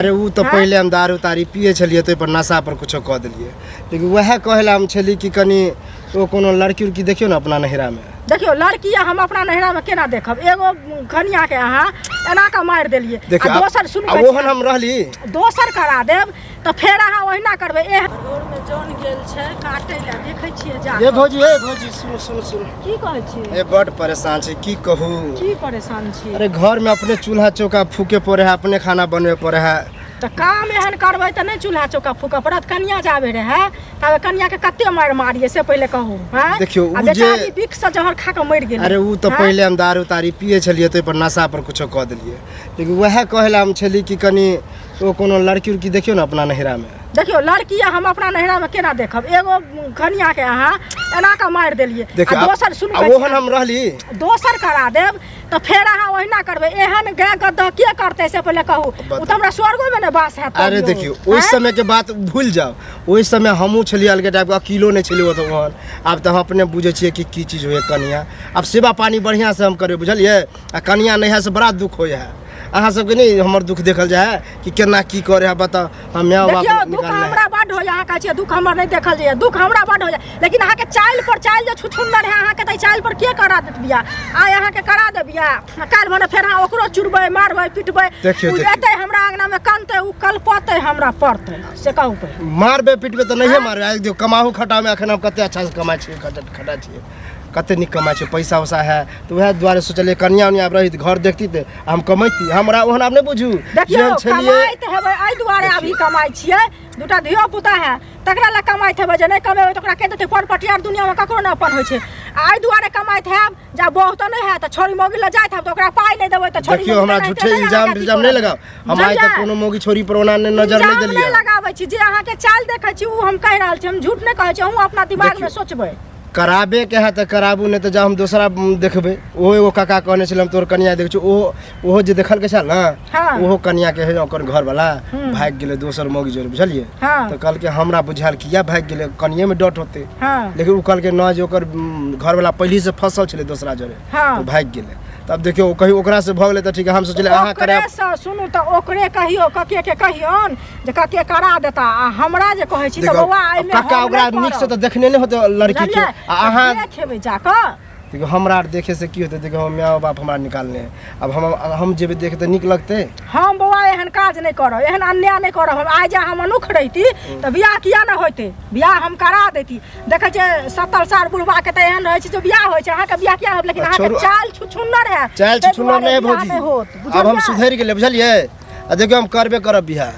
अरे वो तो पहले हम दारू तारी पिए छलिए तो नशा पर कुछ कह दिलिए, लेकिन वह कहला हम छली कि कनी वो कोनो लड़की उड़की देखियो ना अपना नहरा में। देखियो लड़की हम अपना नहरा में केना देखब, एगो कनिया के अहाँ एना के मार देलिए, दोसर सुन ओहन हम रहली दोसर करा देब तो फिर अहाँ ओहिना करबे। ए रोड में जान गेल छै काटे ले, देखै छियै जा ए भौजी सुन सुन सुन की कहै छी। ए बड परेशान छी, की कहू की परेशान छी। अरे घर में अपने चूल्हा चौका फूके पड़े है, अपने खाना बनवे पड़े है, तो काम एहन करबै तो नहीं चूल्हा चौका फूक पड़त। कनिया जाबे रहे तब कनिया के कते मार मारिए से पहले कहू। हैं देखियो उ जे बिख से जहर खा के मर गेल। अरे वो तो पहले हम दारू तारी पिए छलिए तो नशा पर कुछ कह दिलिए, लेकिन वह कहला हम छली कि कनी वो कोनो लड़की उड़की देखियो ना अपना नहरा में। देखियो लड़की हम अपना नहरा में केना देखब, एगो कनिया के अहाँ एना के मार देलिए, दोसर सुन ओहन हम रहली दोसर करा देब तो फिर अहाँ ओहिना करबे। एहन गाय गद्दा के करते से पहले कहू, उ त हमरा स्वर्गो में ने बास है। अरे देखियो उस समय के बात भूल जाओ, उस समय हमू छलिए अलगे टाइप का किलो नहीं छलिए तो ओहन। अब तो हम अपने बुझे छिए कि की चीज होय कनिया। अब सेवा पानी बढ़िया से हम करे बुझलिए, आ कनिया नहीं है से बड़ा दुख होय है। अहाँ सबके नहीं हमर दुख देखल जाए कि केना की करे है, बता हम माय बाप दुख हमरा बड हो जाए। कह दुख हमर नहीं देखल जाए, दुख हमरा बड हो जाए, लेकिन अहाँ के चाइल पर चाइल जो छुछुंदर है अहाँ के त चाइल पर के करा देत बिया। आय अहाँ के करा दे बिया, काल भने फिर अहाँ ओकरो चुरबै मारबै पिटबै, उ एतै हमरा अंगना में कानते उ कल पते हमरा पड़ते से कहू पे। मारबे पिटबे त नहीं मारबे। आज देखो कमाहू खटा में अखन हम कते अच्छा से कमाई छी, खटा छी कते निक कमाई छै, पैसा वैसा है तो वह द्वारे सोचलिए कन्या उनिया रही घर देखती ते हम कमैती। हमरा ओहन आप नहीं बुझू जेहन छलिए कमाइत हेबै एहि दुआरे अभी कमाई छियै, दुटा धियो पुता है तकरा ला कमाइत हेबै, जे नहीं कमेबै तो ओकरा कह देतै पर पटियार दुनिया में ककरो न अपन होइ छै। एहि दुआरे कमाइत हैब जा बहुत नहीं है तो छोरी मौगी ल जाइत हैब तो ओकरा पाई नहीं देबै तो छोरी। देखियो हमरा झूठे इल्जाम नहीं लगाओ, हम आइ तक कोनो मौगी छोरी पर ओना नजर नहीं देलिए। नहीं लगाबै छी, जे अहाँ के चाल देखै छी उ हम कह रहल छी, हम झूठ नहीं कहै छी, हम अपना दिमाग में सोचबै। कराबे के है तो कराबू, नहीं तो जब हम दूसरा देखबे। ओहो एगो काका कहने छल हम तोर कनिया देख ओहो जे देखल के छल ना ओहो कनिया के है ओकर घर वाला भाग गेले दोसर मौगी जोरे बुझलिए। तो कल के हमरा बुझाल किया भाग गेले, कनिये में डट होते, लेकिन उ कल के न जे ओकर घर वाला पहली से फसल छले दूसरा जोरे तो भाग गेले। तब देखियो कहीं ओकरा से भगले तो ठीक है, हम सोचले अहाँ करे सुनू तो ओकरे कहियो कके के कहियोन जे कके करा देता। हमरा जे कहै छी तो बौआ आइ में काका ओकरा निक से तो देखने नहीं होते लड़की के, अहाँ देखेबै जाके। देखो हमरा देखे से की होते, देखो हम माय बाप हमरा निकालने, अब हम जेबे देखे तो निक लगते। हम बौआ एहन काज नहीं करब, एहन अन्याय नहीं करब। हम आइ जा हम अनुख रहिती तो बियाह किया ना होते, बियाह हम करा देती। देखे छे 70 साल बुढ़वा के त एहन रहै छै जो बियाह होय छै, अहाँ के बियाह किया होत, लेकिन अहाँ के चाल छुछुंदर है, चाल छुछुंदर नहीं भौजी। अब हम सुधर गेले बुझलिए, देखियो हम करबे करब बियाह।